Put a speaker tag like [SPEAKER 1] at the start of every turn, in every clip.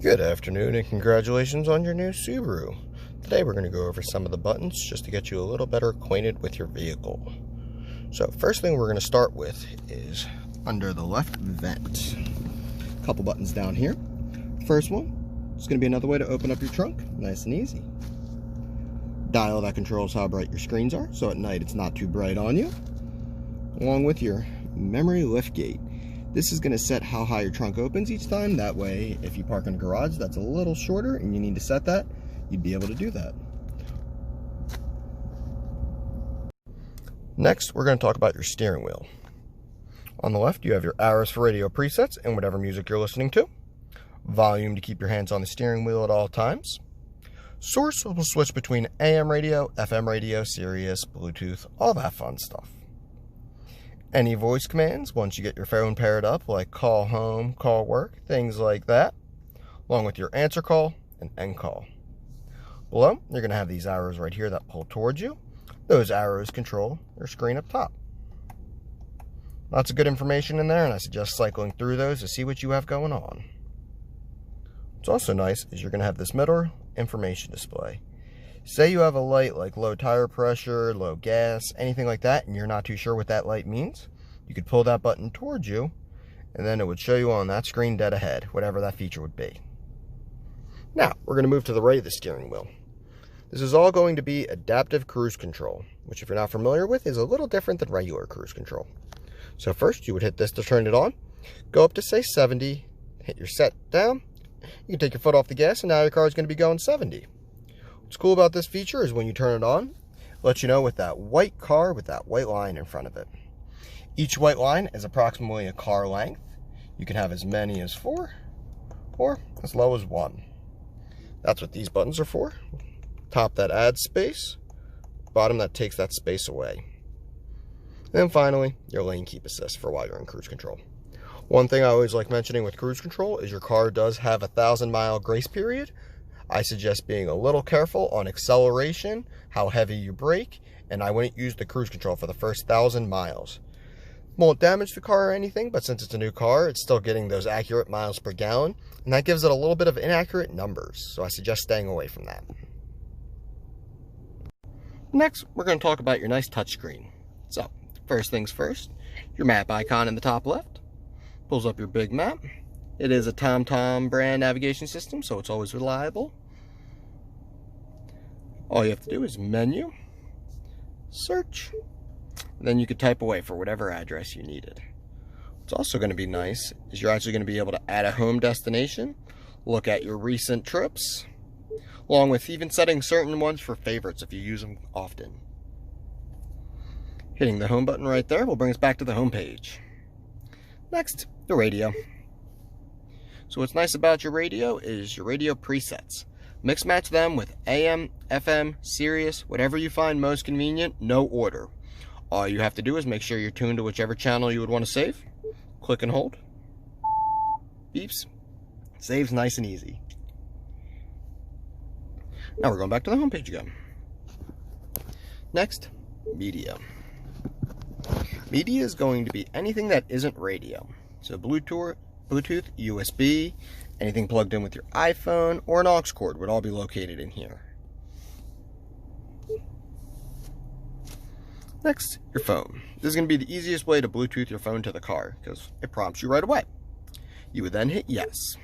[SPEAKER 1] Good afternoon and congratulations on your new Subaru. Today we're going to go over some of the buttons just to get you a little better acquainted with your vehicle. So first thing we're going to start with is under the left vent. A couple buttons down here. First one is going to be another way to open up your trunk, nice and easy. Dial that controls how bright your screens are, so at night it's not too bright on you. Along with your memory lift gate. This is going to set how high your trunk opens each time. That way, if you park in a garage that's a little shorter and you need to set that, you'd be able to do that. Next, we're going to talk about your steering wheel. On the left, you have your arrows for radio presets and whatever music you're listening to. Volume to keep your hands on the steering wheel at all times. Source will switch between AM radio, FM radio, Sirius, Bluetooth, all that fun stuff. Any voice commands once you get your phone paired up, like call home, call work, things like that, along with your answer call and end call. Below, you're going to have these arrows right here that pull towards you. Those arrows control your screen up top. Lots of good information in there, and I suggest cycling through those to see what you have going on. What's also nice is you're going to have this middle information display. Say you have a light like low tire pressure, low gas, anything like that, and you're not too sure what that light means, you could pull that button towards you, and then it would show you on that screen dead ahead, whatever that feature would be. Now, we're going to move to the right of the steering wheel. This is all going to be adaptive cruise control, which if you're not familiar with, is a little different than regular cruise control. So first, you would hit this to turn it on, go up to say 70, hit your set down, you can take your foot off the gas, and now your car is going to be going 70. What's cool about this feature is when you turn it on, it lets you know with that white car with that white line in front of it. Each white line is approximately a car length. You can have as many as 4 or as low as 1. That's what these buttons are for. Top that adds space, bottom that takes that space away. And then finally, your lane keep assist for while you're in cruise control. One thing I always like mentioning with cruise control is your car does have a 1,000-mile grace period. I suggest being a little careful on acceleration, how heavy you brake, and I wouldn't use the cruise control for the first 1,000 miles. Won't damage the car or anything, but since it's a new car, it's still getting those accurate miles per gallon, and that gives it a little bit of inaccurate numbers, so I suggest staying away from that. Next, we're going to talk about your nice touchscreen. So, first things first, your map icon in the top left pulls up your big map. It is a TomTom brand navigation system, so it's always reliable. All you have to do is menu, search, and then you could type away for whatever address you needed. What's also going to be nice is you're actually going to be able to add a home destination, look at your recent trips, along with even setting certain ones for favorites if you use them often. Hitting the home button right there will bring us back to the home page. Next, the radio. So what's nice about your radio is your radio presets. Mix match them with AM, FM, Sirius, whatever you find most convenient, no order. All you have to do is make sure you're tuned to whichever channel you would want to save. Click and hold. Beeps. Saves nice and easy. Now we're going back to the home page again. Next, media. Media is going to be anything that isn't radio. So Bluetooth, USB, anything plugged in with your iPhone or an aux cord would all be located in here. Next, your phone. This is going to be the easiest way to Bluetooth your phone to the car because it prompts you right away. You would then hit yes.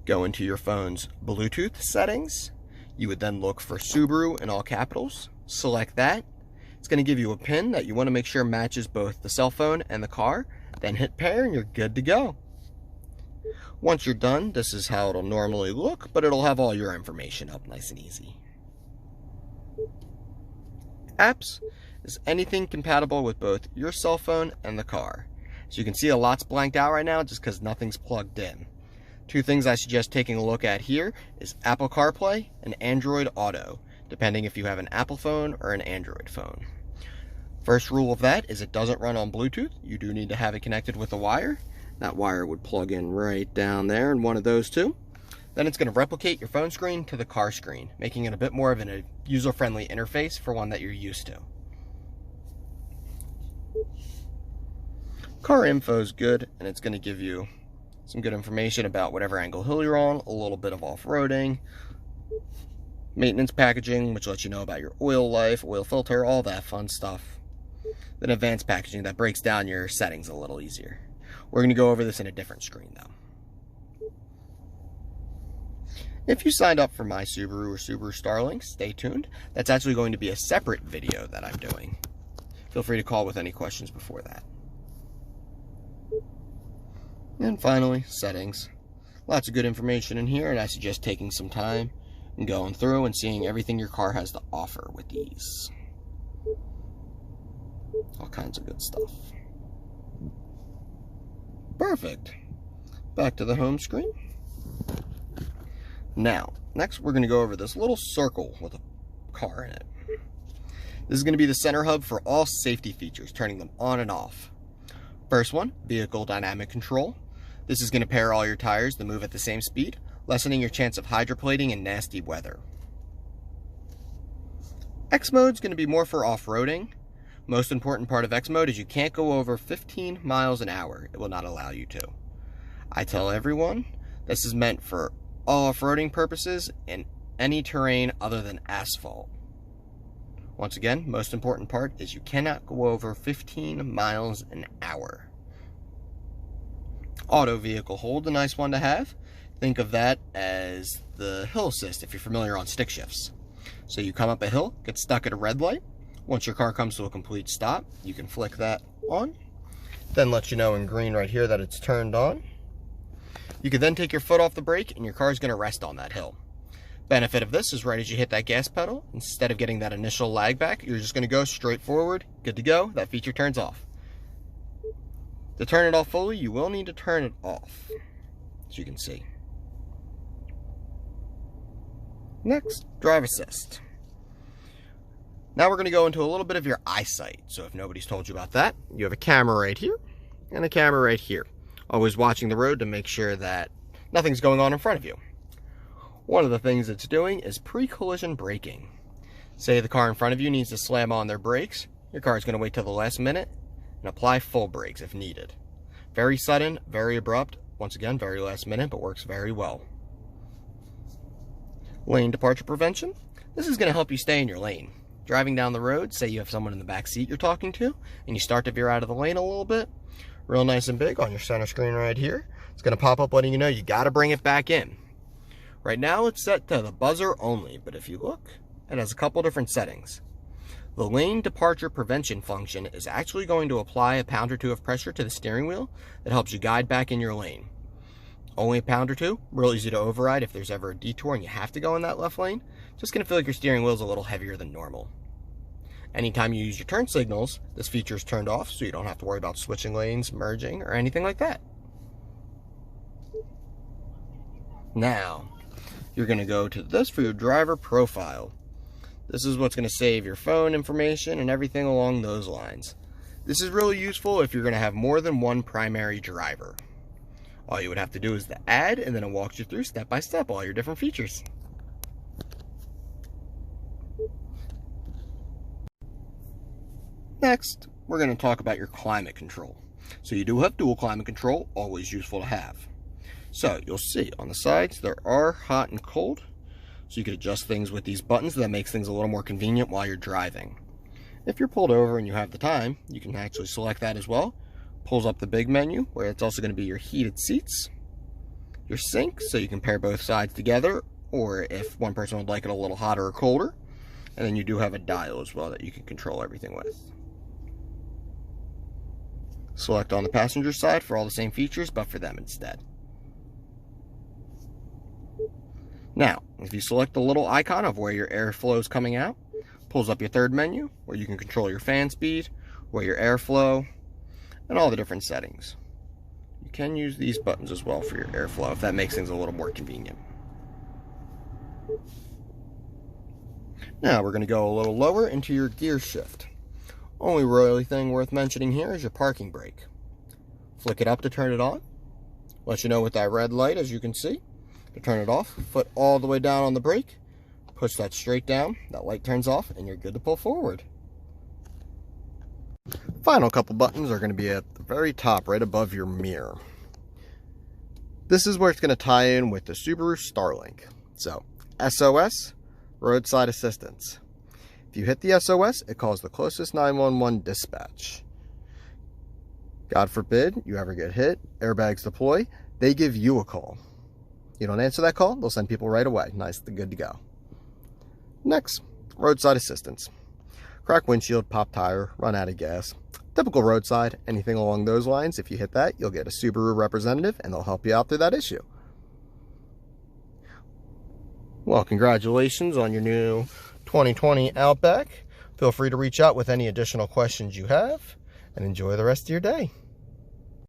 [SPEAKER 1] Go into your phone's Bluetooth settings. You would then look for Subaru in all capitals. Select that. It's going to give you a pin that you want to make sure matches both the cell phone and the car. Then hit pair and you're good to go. Once you're done, this is how it'll normally look, but it'll have all your information up nice and easy. Apps is anything compatible with both your cell phone and the car. So you can see a lot's blanked out right now just because nothing's plugged in. Two things I suggest taking a look at here is Apple CarPlay and Android Auto, depending if you have an Apple phone or an Android phone. First rule of that is it doesn't run on Bluetooth. You do need to have it connected with a wire. That wire would plug in right down there in one of those two. Then it's going to replicate your phone screen to the car screen, making it a bit more of a user-friendly interface for one that you're used to. Car info is good, and it's going to give you Some good information about whatever angle hill you're on, a little bit of off-roading, maintenance packaging, which lets you know about your oil life, oil filter, all that fun stuff. Then advanced packaging that breaks down your settings a little easier. We're going to go over this in a different screen though. If you signed up for my Subaru or Subaru Starlink, stay tuned. That's actually going to be a separate video that I'm doing. Feel free to call with any questions before that. And finally, settings. Lots of good information in here, and I suggest taking some time and going through and seeing everything your car has to offer with these. All kinds of good stuff. Perfect. Back to the home screen. Now, next we're going to go over this little circle with a car in it. This is going to be the center hub for all safety features, turning them on and off. First one, vehicle dynamic control. This is going to pair all your tires to move at the same speed, lessening your chance of hydroplating in nasty weather. X mode is going to be more for off-roading. Most important part of X mode is you can't go over 15 miles an hour. It will not allow you to. I tell everyone this is meant for all off-roading purposes in any terrain other than asphalt. Once again, most important part is you cannot go over 15 miles an hour. Auto vehicle hold, a nice one to have. Think of that as the hill assist if you're familiar on stick shifts. So you come up a hill, get stuck at a red light. Once your car comes to a complete stop, you can flick that on. Then let you know in green right here that it's turned on. You can then take your foot off the brake and your car is going to rest on that hill. Benefit of this is right as you hit that gas pedal, instead of getting that initial lag back, you're just going to go straight forward, good to go. That feature turns off. To turn it off fully, you will need to turn it off, as you can see. Next, drive assist. Now we're going to go into a little bit of your eyesight. So if nobody's told you about that, you have a camera right here and a camera right here. Always watching the road to make sure that nothing's going on in front of you. One of the things it's doing is pre-collision braking. Say the car in front of you needs to slam on their brakes, your car is going to wait till the last minute and apply full brakes if needed. Very sudden, very abrupt, once again, very last minute, but works very well. Lane departure prevention. This is going to help you stay in your lane. Driving down the road, say you have someone in the back seat you're talking to, and you start to veer out of the lane a little bit, real nice and big on your center screen right here. It's going to pop up letting you know you got to bring it back in. Right now it's set to the buzzer only, but if you look, it has a couple different settings. The lane departure prevention function is actually going to apply a pound or two of pressure to the steering wheel that helps you guide back in your lane. Only a pound or two, real easy to override if there's ever a detour and you have to go in that left lane. Just going to feel like your steering wheel is a little heavier than normal. Anytime you use your turn signals, this feature is turned off so you don't have to worry about switching lanes, merging, or anything like that. Now, you're going to go to this for your driver profile. This is what's going to save your phone information and everything along those lines. This is really useful if you're going to have more than one primary driver. All you would have to do is the add, and then it walks you through step by step all your different features. Next, we're going to talk about your climate control. So you do have dual climate control, always useful to have. So you'll see on the sides there are hot and cold. So you can adjust things with these buttons. That makes things a little more convenient while you're driving. If you're pulled over and you have the time, you can actually select that as well. Pulls up the big menu where it's also going to be your heated seats, your sink, so you can pair both sides together, or if one person would like it a little hotter or colder. And then you do have a dial as well that you can control everything with. Select on the passenger side for all the same features, but for them instead. Now, if you select the little icon of where your airflow is coming out, pulls up your third menu where you can control your fan speed, where your airflow, and all the different settings. You can use these buttons as well for your airflow if that makes things a little more convenient. Now we're going to go a little lower into your gear shift. Only really thing worth mentioning here is your parking brake. Flick it up to turn it on. Let you know with that red light, as you can see. To turn it off, foot all the way down on the brake, push that straight down, that light turns off, and you're good to pull forward. Final couple buttons are going to be at the very top, right above your mirror. This is where it's going to tie in with the Subaru Starlink. So, SOS, roadside assistance. If you hit the SOS, it calls the closest 911 dispatch. God forbid you ever get hit, airbags deploy, they give you a call. You don't answer that call, they'll send people right away. Nice, good to go. Next, roadside assistance. Crack windshield, pop tire, run out of gas. Typical roadside, anything along those lines. If you hit that, you'll get a Subaru representative and they'll help you out through that issue. Well, congratulations on your new 2020 Outback. Feel free to reach out with any additional questions you have, and enjoy the rest of your day.